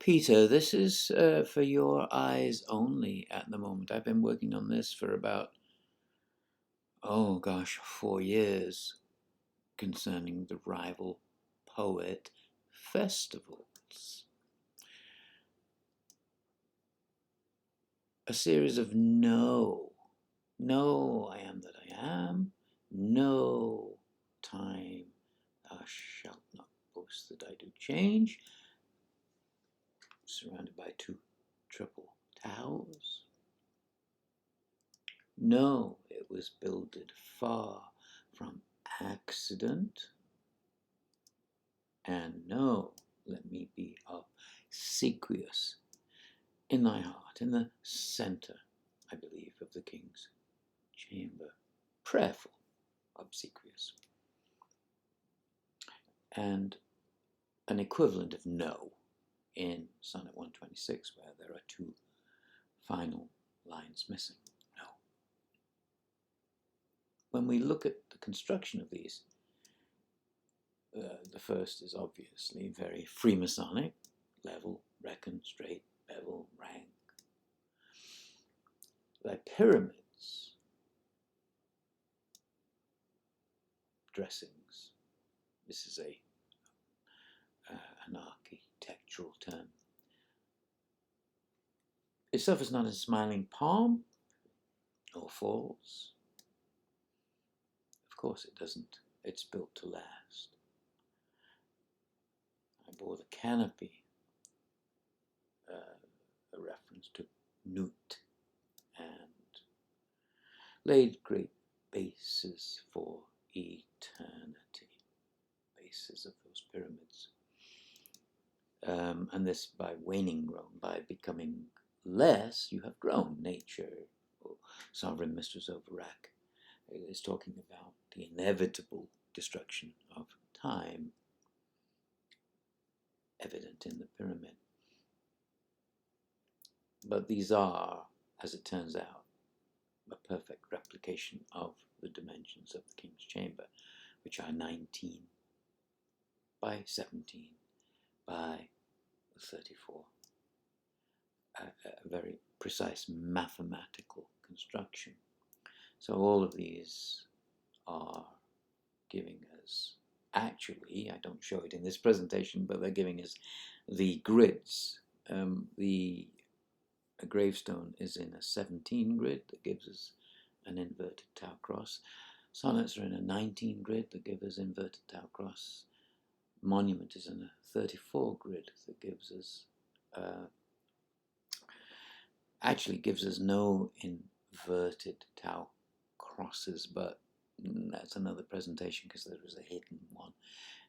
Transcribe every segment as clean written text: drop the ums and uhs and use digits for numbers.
Peter, this is for your eyes only at the moment. I've been working on this for about, 4 years concerning the rival poet festivals. A series of no. No, I am that I am. No, time, thou shalt not boast that I do change. Surrounded by two triple towers. No, it was builded far from accident. And no, let me be obsequious in thy heart, in the centre, I believe, of the king's chamber. Prayerful, obsequious. And an equivalent of no in Sonnet 126, where there are two final lines missing. No. When we look at the construction of these, the first is obviously very Freemasonic: level, reckon, straight, bevel, rank. Thy pyramids, dressings. This is an architectural term. It suffers not in smiling palm or falls. Of course it doesn't. It's built to last. I bore the canopy, a reference to Newt, and laid great bases for eternity, bases of those pyramids. And this by waning grown, by becoming less, you have grown. Nature, or sovereign mistress of Iraq, is talking about the inevitable destruction of time, evident in the pyramid. But these are, as it turns out, a perfect replication of the dimensions of the king's chamber, which are 19 by 17 by 34. A very precise mathematical construction. So all of these are giving us, actually, I don't show it in this presentation, but they're giving us the grids. A gravestone is in a 17 grid that gives us an inverted tau cross. Sonnets are in a 19 grid that give us inverted tau cross. Monument is in a 34 grid that gives us, actually gives us no inverted tau crosses, but that's another presentation because there is a hidden one.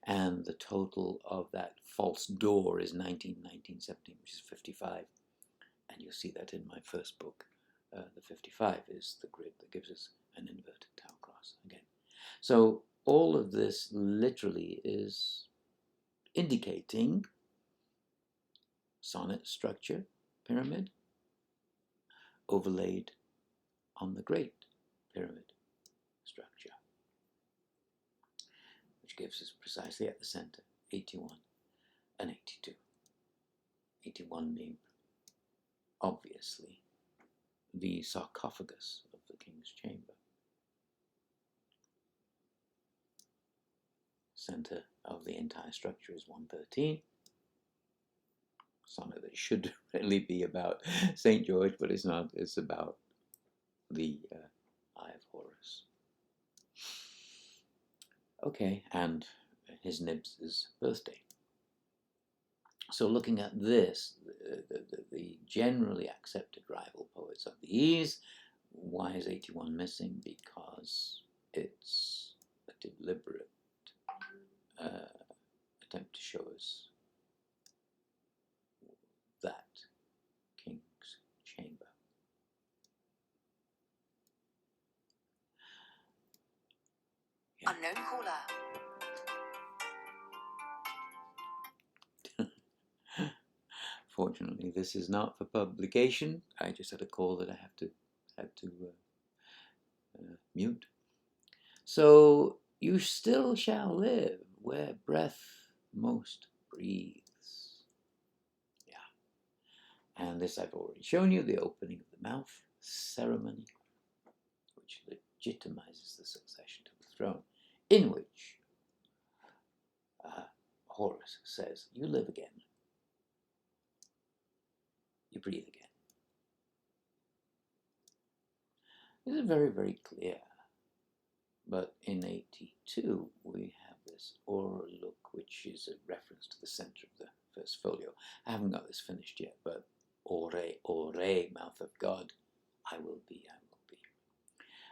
And the total of that false door is 19, 19, 17, which is 55. And you'll see that in my first book. The 55 is the grid that gives us an inverted tau cross again. So all of this literally is indicating sonnet structure, pyramid, overlaid on the great pyramid structure, which gives us precisely at the center 81 and 82. 81 being obviously the sarcophagus of the king's chamber. Center of the entire structure is 113. Sonnet that should really be about St. George, but it's not. It's about the Eye of Horus. Okay, and his Nibs' birthday. So looking at this, the generally accepted rival poets of these, why is 81 missing? Because it's a deliberate attempt to show us that king's chamber. Yeah. Unknown caller. Fortunately, this is not for publication. I just had a call that I had to mute. So you still shall live where breath most breathes. Yeah. And this I've already shown you, the opening of the mouth ceremony, which legitimizes the succession to the throne, in which Horus says, you live again, you breathe again. This is very, very clear. But in 82, we have this oral look, which is a reference to the center of the first folio. I haven't got this finished yet, but ore, mouth of God, I will be, I will be.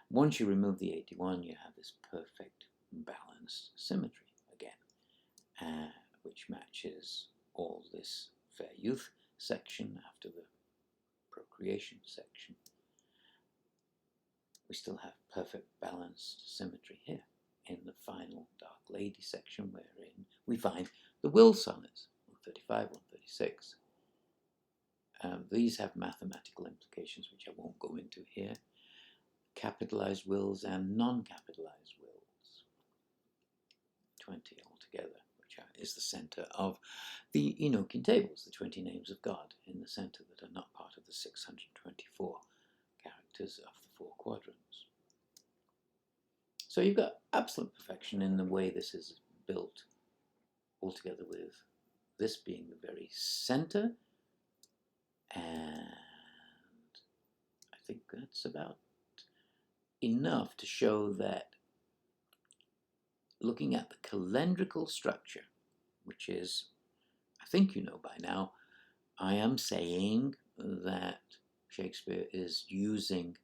Once you remove the 81, you have this perfect balanced symmetry again, which matches all this fair youth section after the procreation section. We still have perfect balanced symmetry here in the final Dark Lady section, wherein we find the will sonnets, 135, 136. These have mathematical implications, which I won't go into here. Capitalized wills and non-capitalized wills, 20 altogether, which is the center of the Enochian tables, the 20 names of God in the center that are not part of the 624 characters of the 4 quadrants. So you've got absolute perfection in the way this is built, altogether with this being the very center, and I think that's about enough to show that looking at the calendrical structure, which is, I think you know by now, I am saying that Shakespeare is using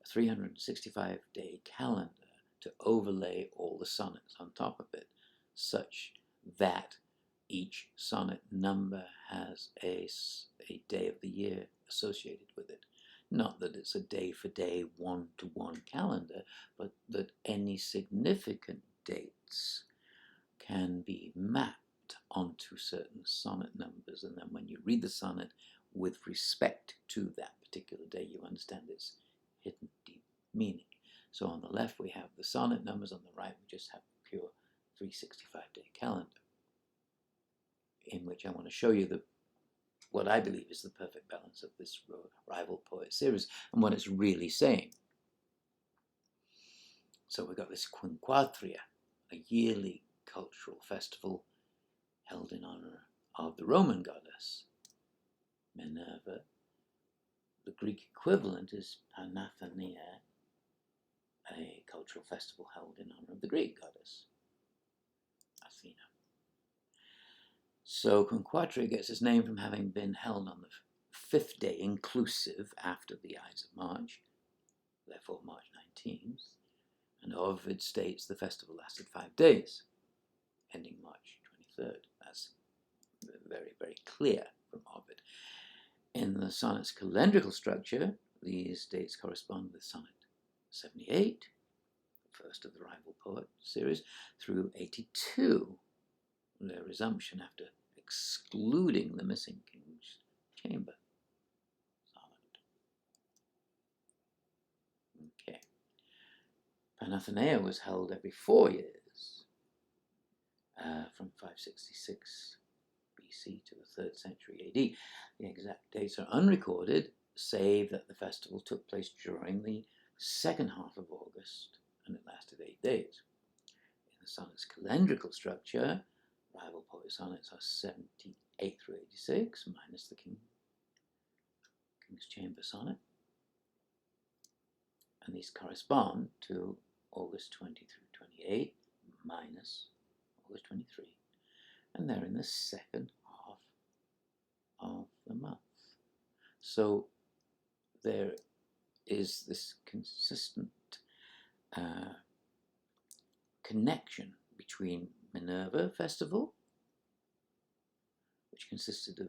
a 365-day calendar to overlay all the sonnets on top of it, such that each sonnet number has a day of the year associated with it. Not that it's a day-for-day, one-to-one calendar, but that any significant dates can be mapped onto certain sonnet numbers, and then when you read the sonnet with respect to that particular day, you understand its hidden deep meaning. So on the left we have the sonnet numbers, on the right we just have a pure 365-day calendar, in which I want to show you what I believe is the perfect balance of this rival poet series and what it's really saying. So we've got this Quinquatria, a yearly cultural festival held in honor of the Roman goddess Minerva. The Greek equivalent is Panathenaea, a cultural festival held in honor of the Greek goddess Athena. So Quinquatria gets its name from having been held on the 5th day inclusive after the Ides of March, therefore March 19th, and Ovid states the festival lasted 5 days, ending March 23rd. That's very, very clear from Ovid. In the sonnet's calendrical structure, these dates correspond with sonnet 78, the first of the rival poet series, through 82, their resumption after excluding the missing King's Chamber sonnet. Okay. Panathenaea was held every 4 years, from 566 BC to the 3rd century AD. The exact dates are unrecorded, save that the festival took place during the second half of August, and it lasted 8 days. In the sonnet's calendrical structure, rival poet sonnets are 78 through 86, minus the King's Chamber sonnet, and these correspond to August 20 through 28, minus August 23, and they're in the second half of the month. So there is this consistent connection between Minerva Festival, which consisted of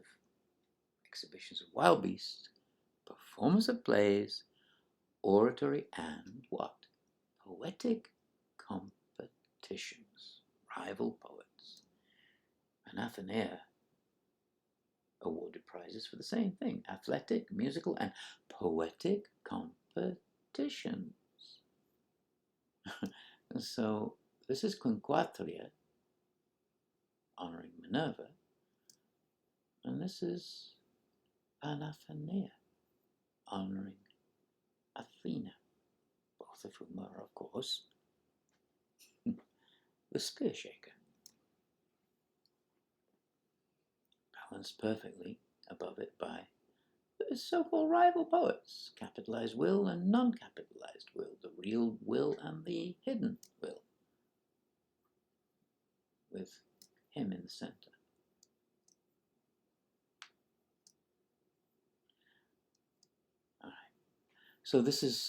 exhibitions of wild beasts, performance of plays, oratory, and what? Poetic competitions, rival poets. And Athena awarded prizes for the same thing: athletic, musical, and poetic competitions. So this is Quinquatria, honoring Minerva, and this is and Athena, honouring Athena, both of whom are, of course, the spear shaker. Balanced perfectly above it by the so-called rival poets, capitalized will and non-capitalized will, the real will and the hidden will, with him in the center. All right. So this is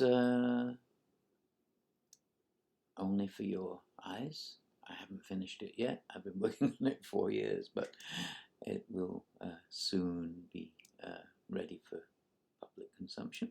only for your eyes. I haven't finished it yet. I've been working on it 4 years, but it will soon be ready for public consumption.